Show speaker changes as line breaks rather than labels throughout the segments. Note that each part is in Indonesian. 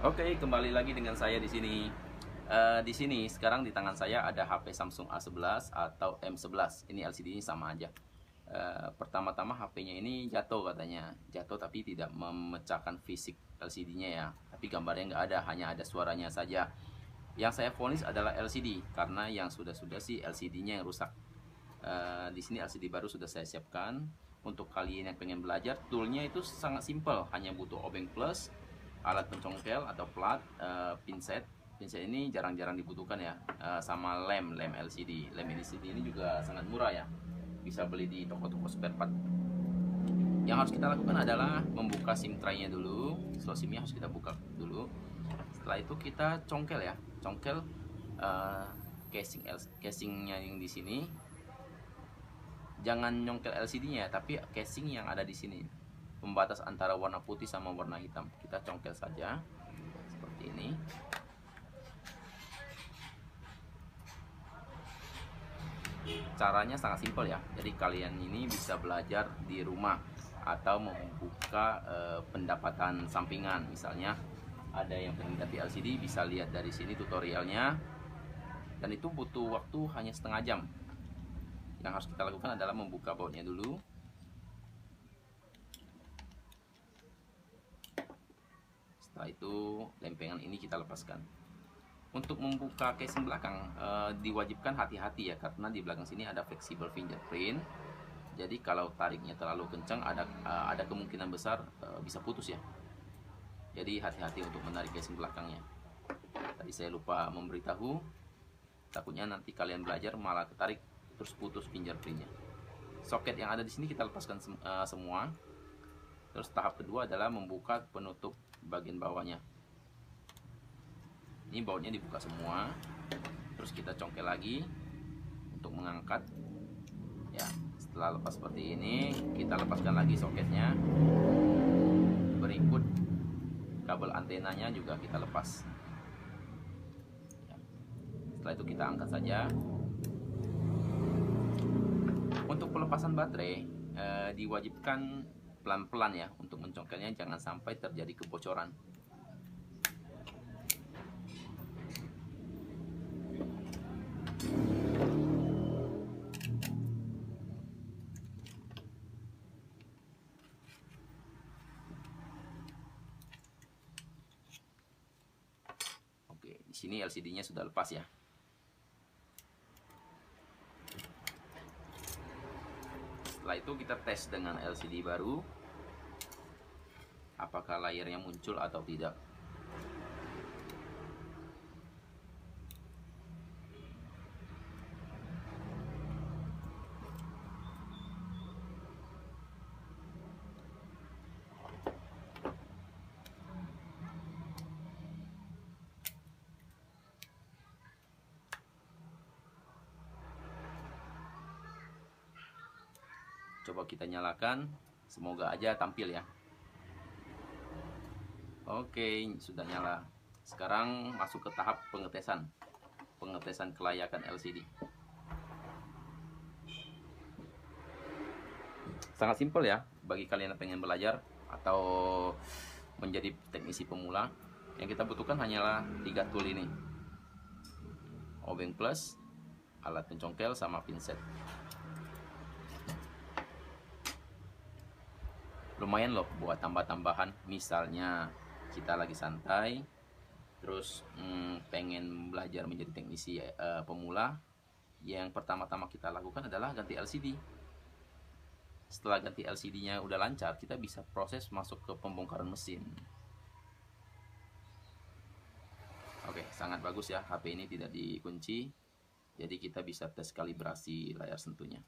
Oke, kembali lagi dengan saya di sini. Di sini sekarang di tangan saya ada HP Samsung A11 atau M11. Ini LCD-nya sama aja. Pertama-tama HP-nya ini jatuh katanya. Jatuh tapi tidak memecahkan fisik LCD-nya ya. Tapi gambarnya nggak ada, hanya ada suaranya saja. Yang saya vonis adalah LCD karena yang sudah-sudah sih LCD-nya yang rusak. Di sini LCD baru sudah saya siapkan. Untuk kalian yang pengen belajar, toolnya itu sangat simpel, hanya butuh obeng plus, alat pencongkel atau plat, pinset. Pinset ini jarang-jarang dibutuhkan ya, sama lem LCD. Lem LCD ini juga sangat murah ya, bisa beli di toko-toko spare part. Yang harus kita lakukan adalah membuka SIM tray-nya dulu. Slot SIM-nya harus kita buka dulu. Setelah itu kita congkel ya, congkel casingnya yang di sini. Jangan nyongkel LCD-nya, tapi casing yang ada di sini, pembatas antara warna putih sama warna hitam. Kita congkel saja seperti ini. Caranya sangat simpel ya. Jadi kalian ini bisa belajar di rumah atau membuka pendapatan sampingan. Misalnya ada yang pengen ganti LCD, bisa lihat dari sini tutorialnya. Dan itu butuh waktu hanya setengah jam. Yang harus kita lakukan adalah membuka bautnya dulu. Setelah itu lempengan ini kita lepaskan. Untuk membuka casing belakang diwajibkan hati-hati ya, karena di belakang sini ada flexible fingerprint. Jadi kalau tariknya terlalu kencang ada kemungkinan besar bisa putus ya. Jadi hati-hati untuk menarik casing belakangnya. Tadi saya lupa memberitahu, takutnya nanti kalian belajar malah ketarik terus putus fingerprintnya. Soket yang ada di sini kita lepaskan semua. Terus tahap kedua adalah membuka penutup bagian bawahnya. Ini bautnya dibuka semua. Terus kita congkel lagi untuk mengangkat. Ya, setelah lepas seperti ini, kita lepaskan lagi soketnya. Berikut kabel antenanya juga kita lepas. Ya. Setelah itu kita angkat saja. Untuk pelepasan baterai diwajibkan pelan-pelan ya, untuk mencongkelnya jangan sampai terjadi kebocoran. Oke, di sini LCD-nya sudah lepas ya. Setelah itu kita tes dengan LCD baru, apakah layarnya muncul atau tidak. Coba kita nyalakan, semoga aja tampil ya. Oke, sudah nyala. Sekarang masuk ke tahap pengetesan kelayakan LCD. Sangat simpel ya bagi kalian yang pengen belajar atau menjadi teknisi pemula. Yang kita butuhkan hanyalah 3 tool ini: obeng plus, alat pencongkel, sama pinset. Lumayan loh buat tambah-tambahan. Misalnya kita lagi santai, terus pengen belajar menjadi teknisi pemula. Yang pertama-tama kita lakukan adalah ganti LCD. Setelah ganti LCD-nya udah lancar, kita bisa proses masuk ke pembongkaran mesin. Oke, sangat bagus ya, HP ini tidak dikunci, jadi kita bisa tes kalibrasi layar sentuhnya.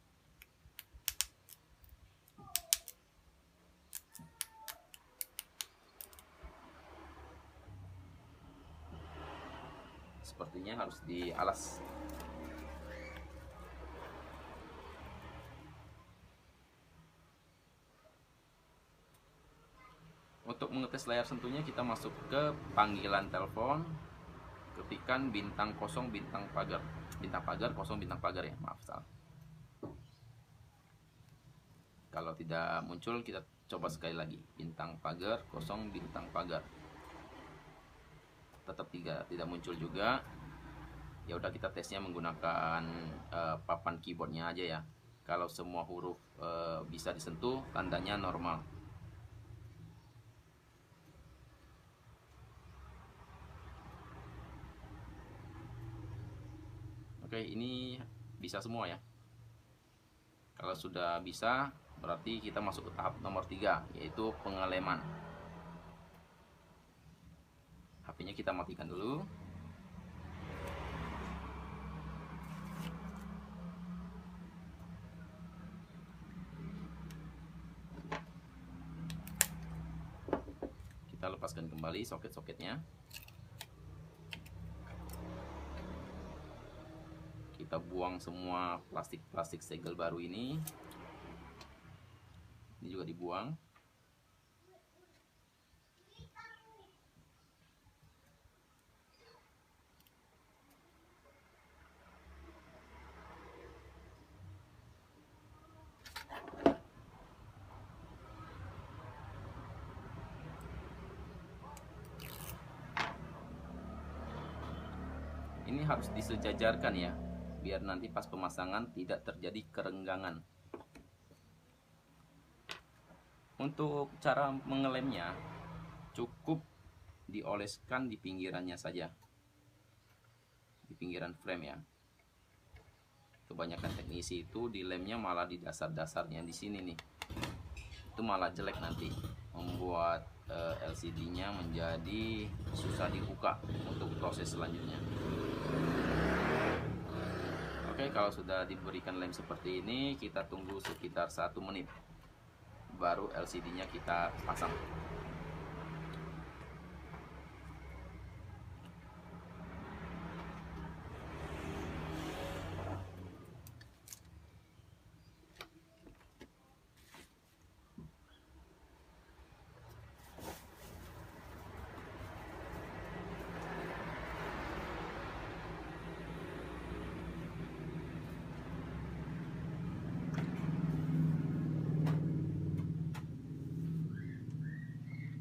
Sepertinya harus dialas. Untuk mengetes layar sentuhnya, kita masuk ke panggilan telepon, ketikkan bintang kosong bintang pagar kosong bintang pagar ya, maaf salah. Kalau tidak muncul, kita coba sekali lagi, bintang pagar kosong bintang pagar. tetap tidak muncul juga. Ya udah, kita tesnya menggunakan papan keyboardnya aja ya. Kalau semua huruf bisa disentuh, tandanya normal. Oke, ini bisa semua ya. Kalau sudah bisa, berarti kita masuk ke tahap nomor 3, yaitu pengeleman. HP-nya kita matikan dulu. Kita lepaskan kembali soket-soketnya. Kita buang semua plastik segel baru ini. Ini juga dibuang. Ini harus disejajarkan ya, biar nanti pas pemasangan tidak terjadi kerenggangan. Untuk cara mengelemnya, cukup dioleskan di pinggirannya saja, di pinggiran frame ya. Kebanyakan teknisi itu dilemnya malah di dasar-dasarnya di sini nih. Itu malah jelek nanti, membuat LCD-nya menjadi susah dibuka untuk proses selanjutnya. Oke, kalau sudah diberikan lem seperti ini, kita tunggu sekitar 1 menit, baru LCD-nya kita pasang.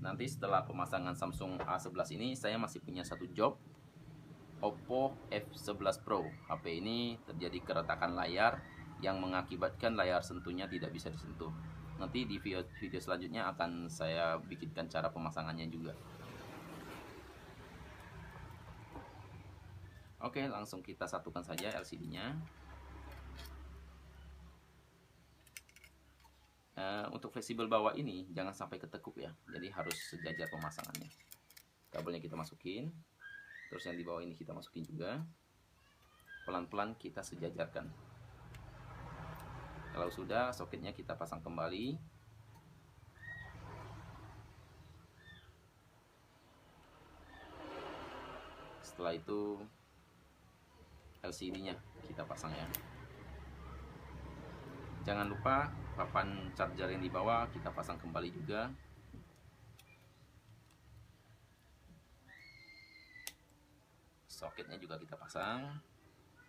Nanti setelah pemasangan Samsung A11 ini, saya masih punya satu job, Oppo F11 Pro. HP ini terjadi keretakan layar yang mengakibatkan layar sentuhnya tidak bisa disentuh. Nanti di video selanjutnya akan saya bikinkan cara pemasangannya juga. Oke, langsung kita satukan saja LCD-nya. Untuk fleksibel bawah ini jangan sampai ketekuk ya, jadi harus sejajar pemasangannya. Kabelnya kita masukin, terus yang di bawah ini kita masukin juga. Pelan-pelan kita sejajarkan. Kalau sudah, soketnya kita pasang kembali. Setelah itu LCD-nya kita pasang ya. Jangan lupa papan charger yang di bawah kita pasang kembali juga. Soketnya juga kita pasang.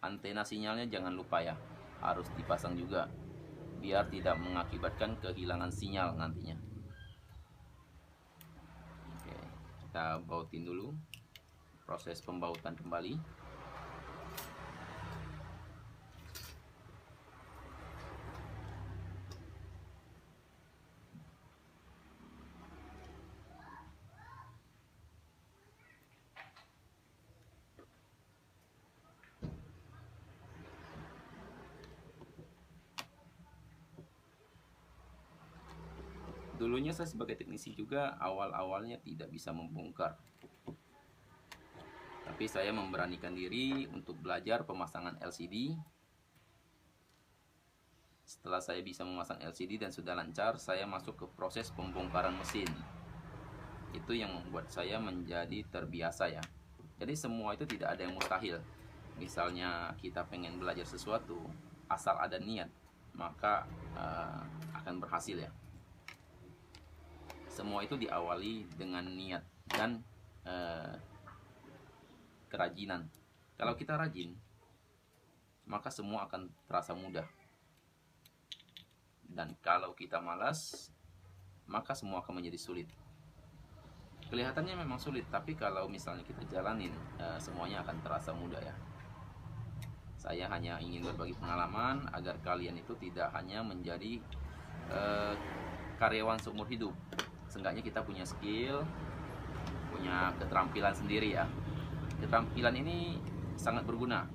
Antena sinyalnya jangan lupa ya, harus dipasang juga, biar tidak mengakibatkan kehilangan sinyal nantinya. Oke, kita bautin dulu. Proses pembautan kembali. Dulunya saya sebagai teknisi juga awal-awalnya tidak bisa membongkar. Tapi saya memberanikan diri untuk belajar pemasangan LCD. Setelah saya bisa memasang LCD dan sudah lancar, saya masuk ke proses pembongkaran mesin. Itu yang membuat saya menjadi terbiasa ya. Jadi semua itu tidak ada yang mustahil. Misalnya kita pengen belajar sesuatu, asal ada niat, maka akan berhasil ya. Semua itu diawali dengan niat dan kerajinan. Kalau kita rajin, maka semua akan terasa mudah. Dan kalau kita malas, maka semua akan menjadi sulit. Kelihatannya memang sulit, tapi kalau misalnya kita jalanin, semuanya akan terasa mudah ya. Saya hanya ingin berbagi pengalaman agar kalian itu tidak hanya menjadi eh, karyawan seumur hidup. Seenggaknya kita punya skill, punya keterampilan sendiri ya. Keterampilan ini sangat berguna.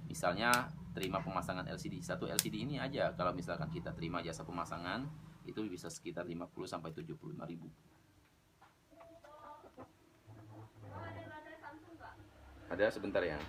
Misalnya terima pemasangan LCD. Satu LCD ini aja kalau misalkan kita terima jasa pemasangan itu bisa sekitar 50 sampai 75 ribu. Ada sebentar ya.